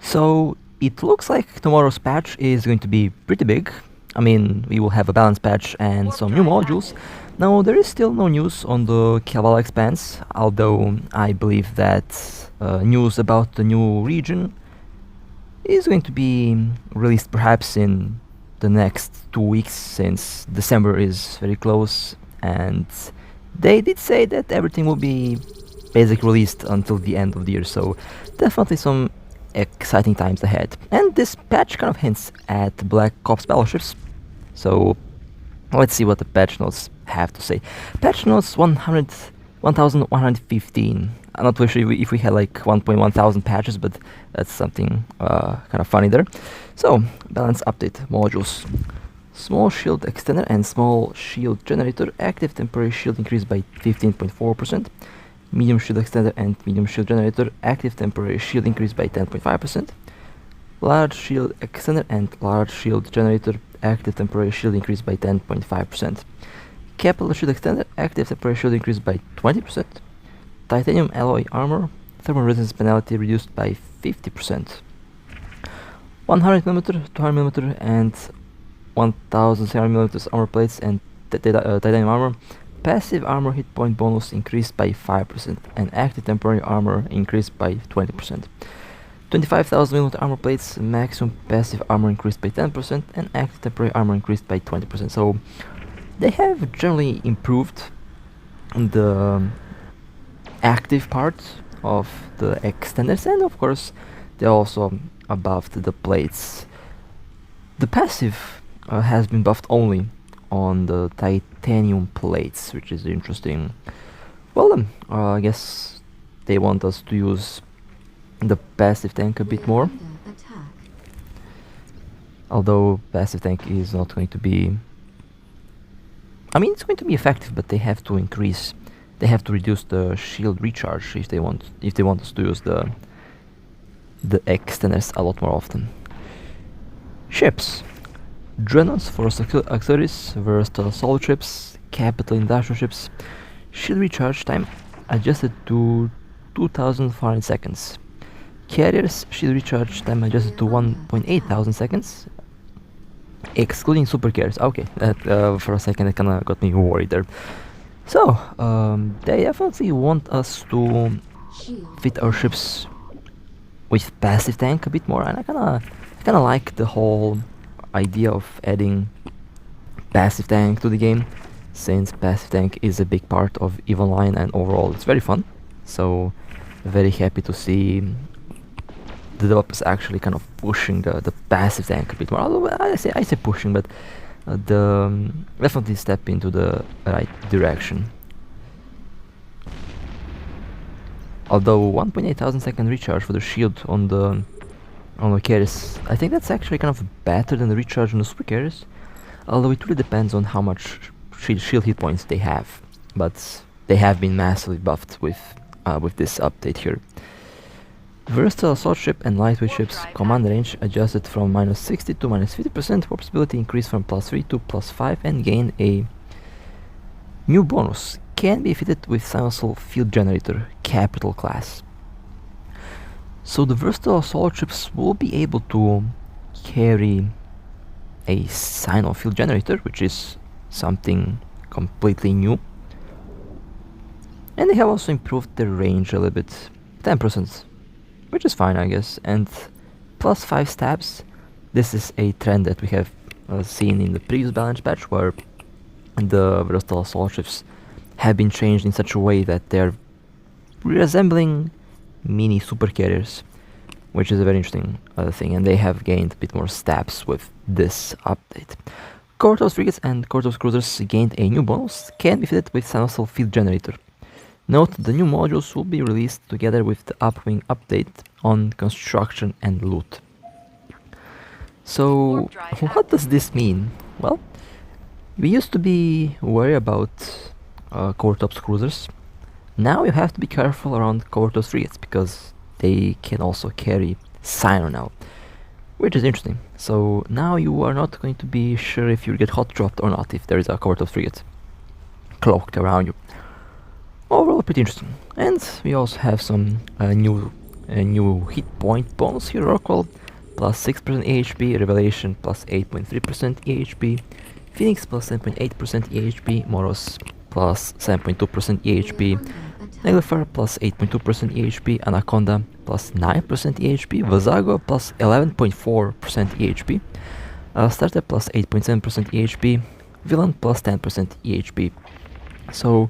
So it looks like tomorrow's patch is going to be pretty big. I mean, we will have a balance patch and some new modules. Now, there is still no news on the Kavala expanse, although I believe that news about the new region is going to be released perhaps in the next 2 weeks, since December is very close, and they did say that everything will be basically released until the end of the year, so definitely some exciting times ahead. And this patch kind of hints at Black Ops battleships, so let's see what the patch notes have to say. Patch notes 1115. I'm not really sure if we had like 1.1 thousand patches, but that's something kind of funny there. So, balance update modules. Small shield extender and small shield generator. Active temporary shield increased by 15.4%. Medium shield extender and medium shield generator. Active temporary shield increased by 10.5%. Large shield extender and large shield generator. Active temporary shield increased by 10.5%. Capital shield extender. Active temporary shield increased by 20%. Titanium alloy armor. Thermal resistance penalty reduced by 50%. 100mm, 200mm and 1700mm armor plates and titanium armor. Passive armor hit point bonus increased by 5% and active temporary armor increased by 20%. 25,000mm armor plates, maximum passive armor increased by 10% and active temporary armor increased by 20%. So they have generally improved the active part of the extenders, and of course they're also buffed the plates. The passive has been buffed only on the titanium plates, which is interesting. Well then, I guess they want us to use the passive tank a bit more. Although passive tank is not going to be... I mean, it's going to be effective, but they have to reduce the shield recharge if they want us to use the extenders a lot more often. Ships. Dreadnoughts for auxiliaries, versatile assault ships, capital industrial ships. Shield recharge time adjusted to 2,400 seconds. Carriers, shield recharge time adjusted to 1,800 seconds, excluding super carriers. Okay, that for a second it kinda got me worried there. So, they definitely want us to fit our ships with passive tank a bit more, and I kinda like the whole idea of adding passive tank to the game, since passive tank is a big part of EVE Online and overall it's very fun. So, very happy to see the developers actually kind of pushing the passive tank a bit more. Although I say pushing, but definitely step into the right direction. Although 1,800 second recharge for the shield on the carriers, I think that's actually kind of better than the recharge on the super carriers. Although it really depends on how much shield hit points they have, but they have been massively buffed with this update here. Versatile assault ship and lightweight ships command range adjusted from -60 to -50%, warp stability increased from +3 to +5, and gain a new bonus. Can be fitted with Cyno field generator, capital class. So the versatile assault ships will be able to carry a Cyno field generator, which is something completely new. And they have also improved their range a little bit, 10%. Which is fine, I guess, and +5 stabs. This is a trend that we have seen in the previous balance patch, where the versatile assault ships have been changed in such a way that they're resembling mini super carriers, which is a very interesting thing, and they have gained a bit more stabs with this update. Cortos frigates and Cortos cruisers gained a new bonus, can be fitted with Cyno field generator. Note, the new modules will be released together with the upcoming update on construction and loot. So, what does this mean? Well, we used to be worried about Cortops cruisers. Now you have to be careful around Cortos frigates, because they can also carry Cyno now, which is interesting. So now you are not going to be sure if you get hot dropped or not if there is a Cortos frigate cloaked around you. Overall, pretty interesting. And we also have some new a new hit point bonus here, Rockwell, plus 6% AHP, Revelation plus 8.3% AHP, Phoenix plus 7.8% AHP, Moros plus 7.2% AHP, Neglifer plus 8.2% AHP, Anaconda plus 9% AHP, Vazago plus 11.4% AHP, Starter plus 8.7% AHP, Villain plus 10% EHP. So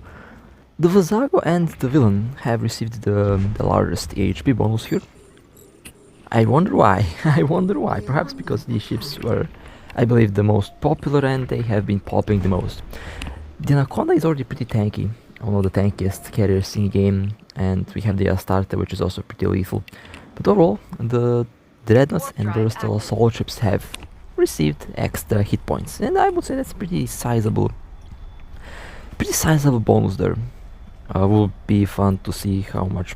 the Vazago and the Villain have received the largest EHP bonus here. I wonder why. I wonder why. Perhaps because these ships were, I believe, the most popular and they have been popping the most. The Anaconda is already pretty tanky, one of the tankiest carriers in the game, and we have the Astarte, which is also pretty lethal. But overall, the Dreadnoughts and Versatile Assault ships have received extra hit points, and I would say that's pretty sizable bonus there. Will be fun to see how much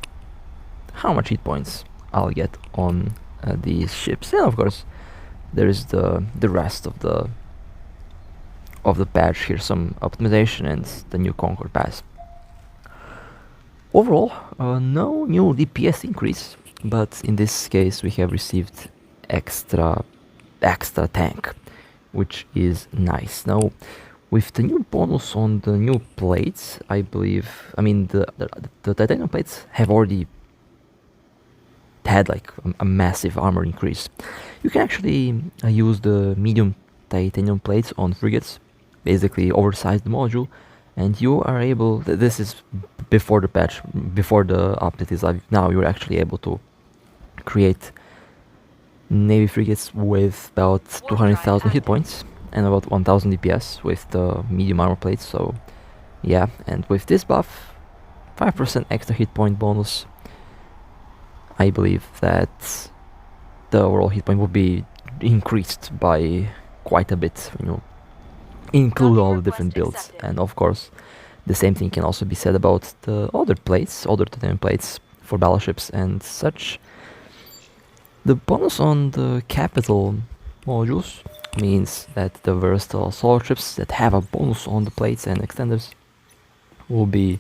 hit points I'll get on these ships, and of course there is the rest of the patch here, some optimization and the new Concord Pass. Overall, no new DPS increase, but in this case we have received extra tank, which is nice. Now, with the new bonus on the new plates, I believe, I mean the titanium plates have already had like a massive armor increase. You can actually use the medium titanium plates on frigates, basically oversized module, and you are able, this is before the patch, before the update is live, now you're actually able to create Navy frigates with about 200,000 hit points and about 1000 DPS with the medium armor plates. So yeah, and with this buff, 5% extra hit point bonus, I believe that the overall hit point will be increased by quite a bit when you include all the different builds. And of course, the same thing can also be said about the other plates, other titanium plates for battleships and such. The bonus on the capital modules means that the versatile assault ships that have a bonus on the plates and extenders will be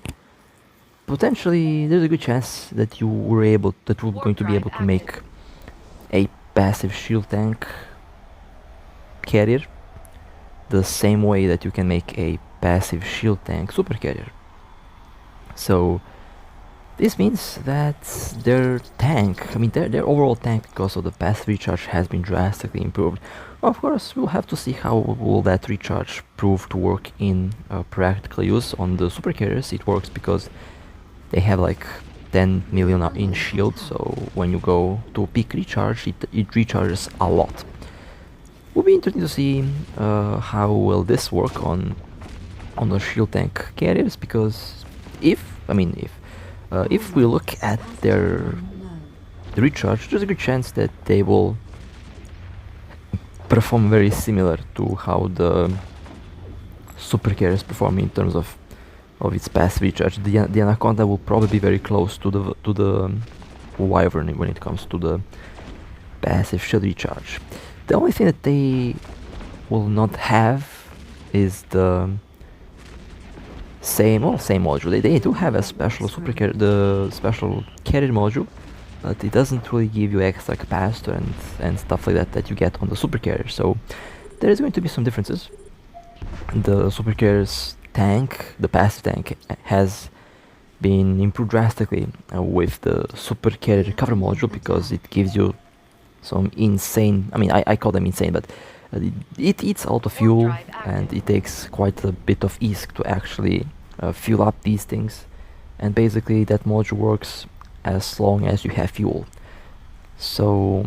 potentially, there's a good chance that we're going to be able to make a passive shield tank carrier the same way that you can make a passive shield tank super carrier. So this means that their tank, I mean their overall tank, because of the passive recharge, has been drastically improved. Of course, we'll have to see how will that recharge prove to work in practical use. On the super carriers it works because they have like 10 million in shield, so when you go to peak recharge, it recharges a lot. Will be interesting to see how will this work on the shield tank carriers, because if we look at the recharge, there's a good chance that they will perform very similar to how the super carriers perform in terms of its passive recharge. The Anaconda will probably be very close to the Wyvern when it comes to the passive shield recharge. The only thing that they will not have is the same module. They do have a special the special carrier module, but it doesn't really give you extra capacitor and stuff like that you get on the super carrier. So there is going to be some differences. The super carrier's tank, the passive tank, has been improved drastically with the super carrier recovery module, because it gives you some insane, I mean I call them insane, but it eats a lot of fuel and it takes quite a bit of ISK to actually fuel up these things, and basically that module works as long as you have fuel. So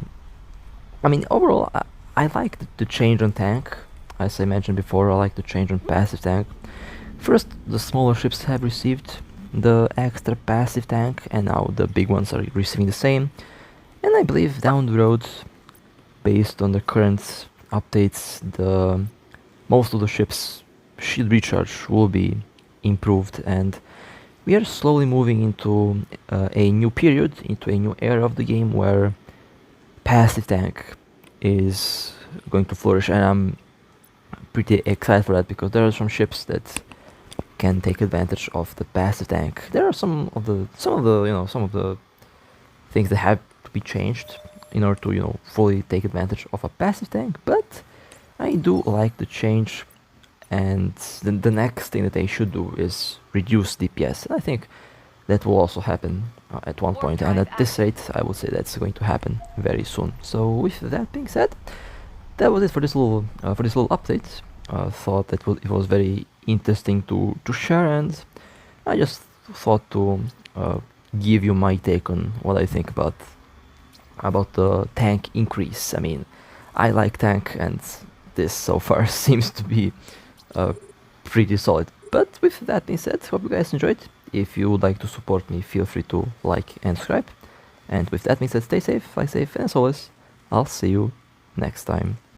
I mean overall I like the change on tank. As I mentioned before, I like the change on passive tank. First, the smaller ships have received the extra passive tank, and now the big ones are receiving the same. And I believe down the road, based on the current updates, most of the ships' shield recharge will be improved, and we are slowly moving into a new period, into a new era of the game where passive tank is going to flourish, and I'm pretty excited for that, because there are some ships that can take advantage of the passive tank. There are some of the things that have to be changed in order to, fully take advantage of a passive tank, but I do like the change, and the next thing that they should do is reduce DPS. I think that will also happen at one point, and at this rate I would say that's going to happen very soon. So with that being said, that was it for this little update. Thought that it was very interesting to share, and I just thought to give you my take on what I think about the tank increase. I mean, I like tank, and this so far seems to be pretty solid. But with that being said, hope you guys enjoyed. If you would like to support me, feel free to like and subscribe. And with that being said, stay safe, fly safe, and as always, I'll see you next time.